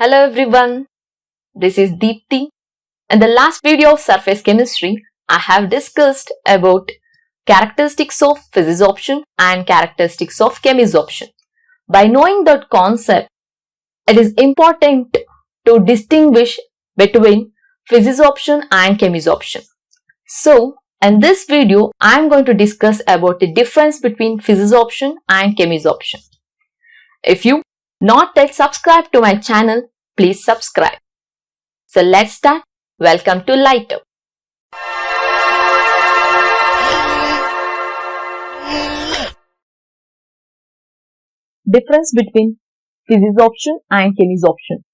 Hello everyone, this is Deepthi. In the last video of surface chemistry, I have discussed about characteristics of physisorption and characteristics of chemisorption. By knowing that concept, it is important to distinguish between physisorption and chemisorption. So, in this video, I am going to discuss about the difference between physisorption and chemisorption. If you not yet subscribed to my channel, please subscribe. So let's start. Welcome to Light Up. Difference between physisorption and chemisorption.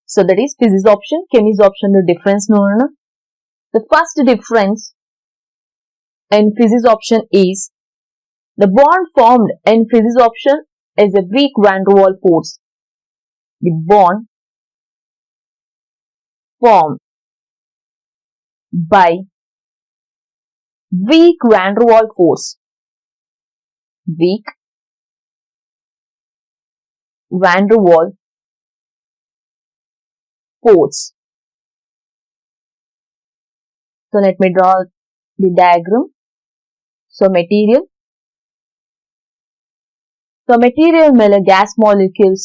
So that is physisorption, chemisorption the difference known. The first difference in physisorption is the bond formed in physisorption is a weak van der Waals force. The bond formed by weak van der Waals force. Weak van der Waals force. So let me draw the diagram. So material ಮೇಲೆ gas molecules.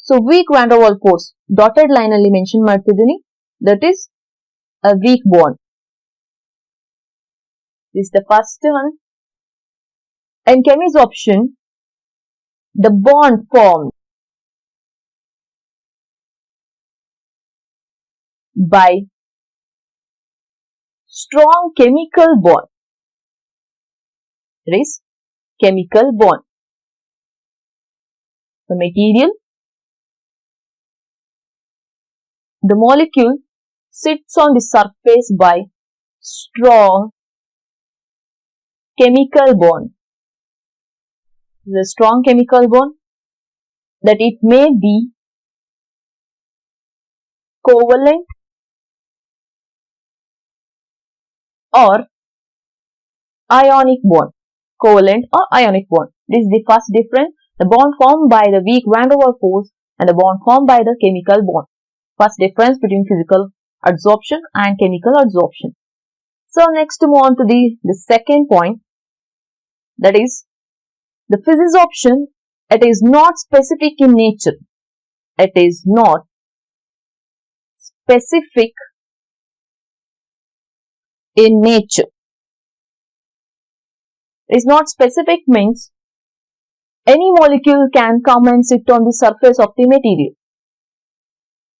So weak van der Waals force dotted line ಅಲ್ಲಿ mention ಮಾಡ್ತಿದ್ದೀನಿ. That is a weak bond. This is the first one. In chemisorption, the bond formed by strong chemical bond. It is chemical bond. The material, the molecule sits on the surface by strong chemical bond. The strong chemical bond that it may be covalent or ionic bond. Covalent or ionic bond. This is the first difference. The bond formed by the weak van der Waals force and the bond formed by the chemical bond. First difference between physical adsorption and chemical adsorption. So next move on to the second point, that is the physisorption. It is not specific in nature. It is not specific in nature. It is not specific means any molecule can come and sit on the surface of the material.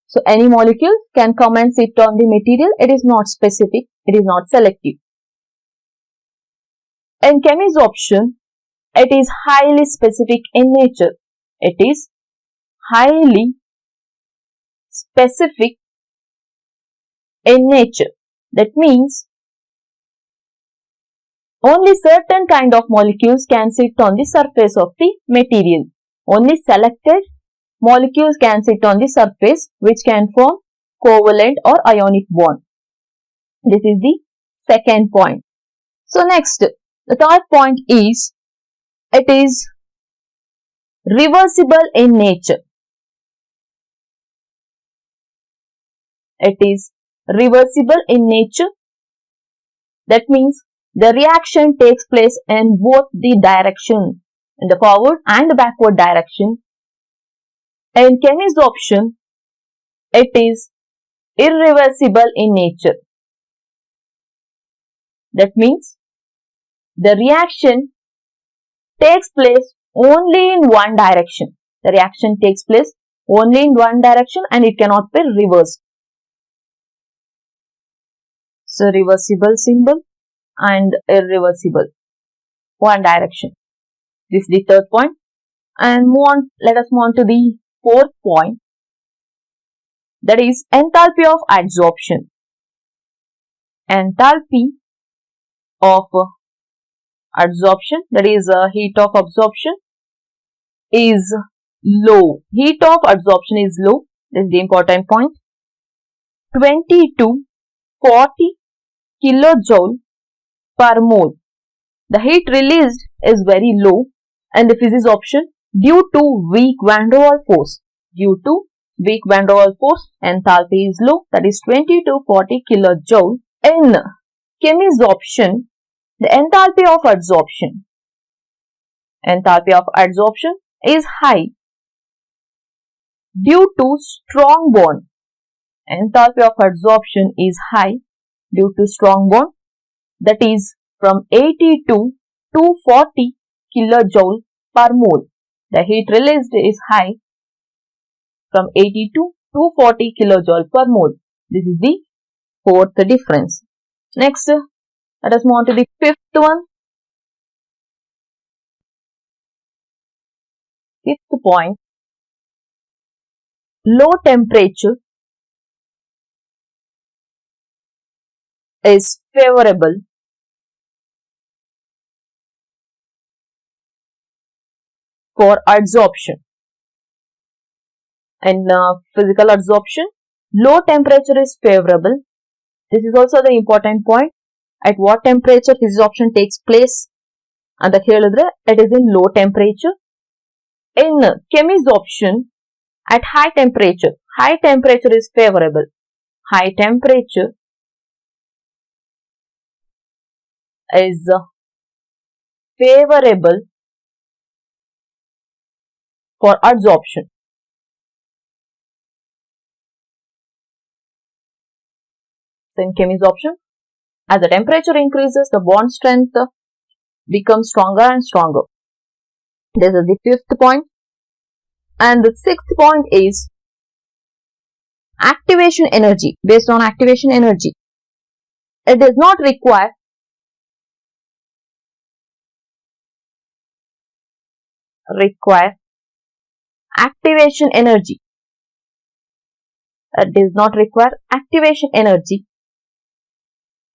So any molecule can come and sit on the material. It is not specific. It is not selective. In chemisorption, it is highly specific in nature. It is highly specific in nature. That means only certain kind of molecules can sit on the surface of the material. Only selected molecules can sit on the surface which can form covalent or ionic bond. This is the second point. So next, the third point is it is reversible in nature. It is reversible in nature. That means the reaction takes place in both the directions, in the forward and the backward direction. In chemisorption, it is irreversible in nature. That means the reaction takes place only in one direction. The reaction takes place only in one direction and it cannot be reversed. So reversible symbol and irreversible, one direction. This is the third point. And let us move on to the fourth point, that is enthalpy of adsorption. Enthalpy of adsorption, that is heat of absorption, is low. Heat of adsorption is low. This is the important point. 20 to 40 kilojoule per mole. The heat released is very low and the physisorption due to weak van der Waals force. Due to weak van der Waals force, enthalpy is low, that is 20 to 40 kilojoule. In chemisorption, the enthalpy of adsorption is high due to strong bond. Enthalpy of adsorption is high due to strong bond, that is from 80 to 240 kilojoule per mole. The heat released is high from 80 to 240 kilojoule per mole. This is the fourth difference. Next, let us move on to the fifth one. Fifth point, low temperature is favorable for adsorption. In physical adsorption, low temperature is favorable. This is also the important point. At what temperature physisorption takes place? And it is in low temperature. In chemisorption, at high temperature is favorable. High temperature is favorable for adsorption. So in chemisorption, as the temperature increases, the bond strength becomes stronger and stronger. This is the fifth point. And the sixth point is activation energy. Based on activation energy, it does not require activation energy. It does not require activation energy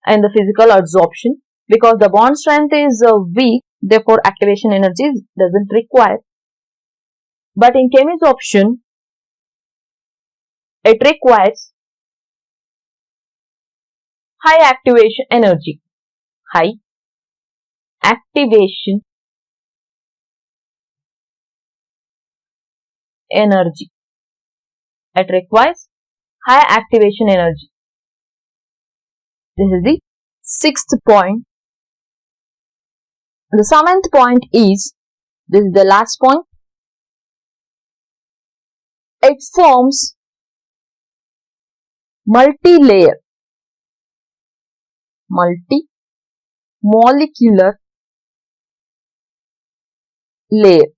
in the physical adsorption because the bond strength is weak, therefore activation energy doesn't require. But in chemisorption, it requires high activation energy. High activation energy. It requires high activation energy. This is the sixth point. The seventh point is, this is the last point, it forms multi-molecular layer.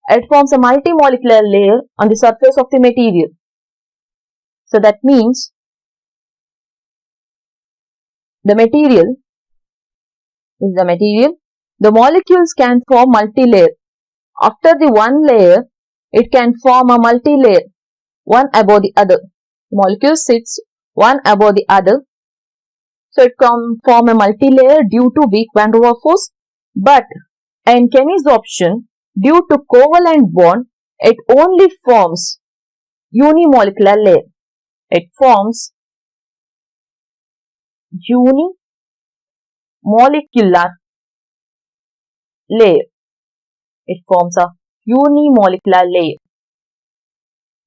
It forms a multi-molecular layer on the surface of the material. So that means the material, the molecules can form multi-layer. After the one layer, it can form a multi-layer, one above the other. The molecule sits one above the other. So it can form a multi-layer due to weak van der Waals force. But in chemisorption, due to covalent bond, it only forms unimolecular layer. It forms unimolecular layer. It forms a unimolecular layer.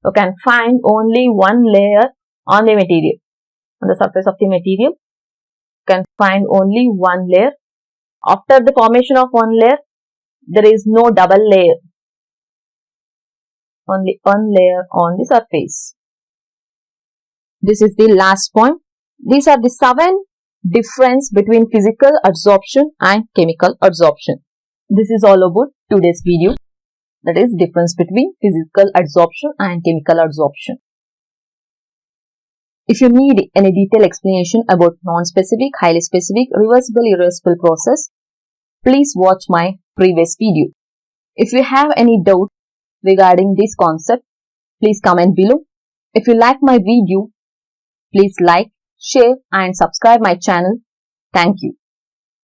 You can find only one layer on the material. On the surface of the material, you can find only one layer. After the formation of one layer, there is no double layer. Only one layer on the surface. This is the last point. These are the 7 differences between physical adsorption and chemical adsorption. This is all about today's video. That is difference between physical adsorption and chemical adsorption. If you need any detailed explanation about non-specific, highly specific, reversible, irreversible process, please watch my previous video. If you have any doubt regarding this concept, please comment below. If you like my video, please like, share and subscribe my channel. Thank you.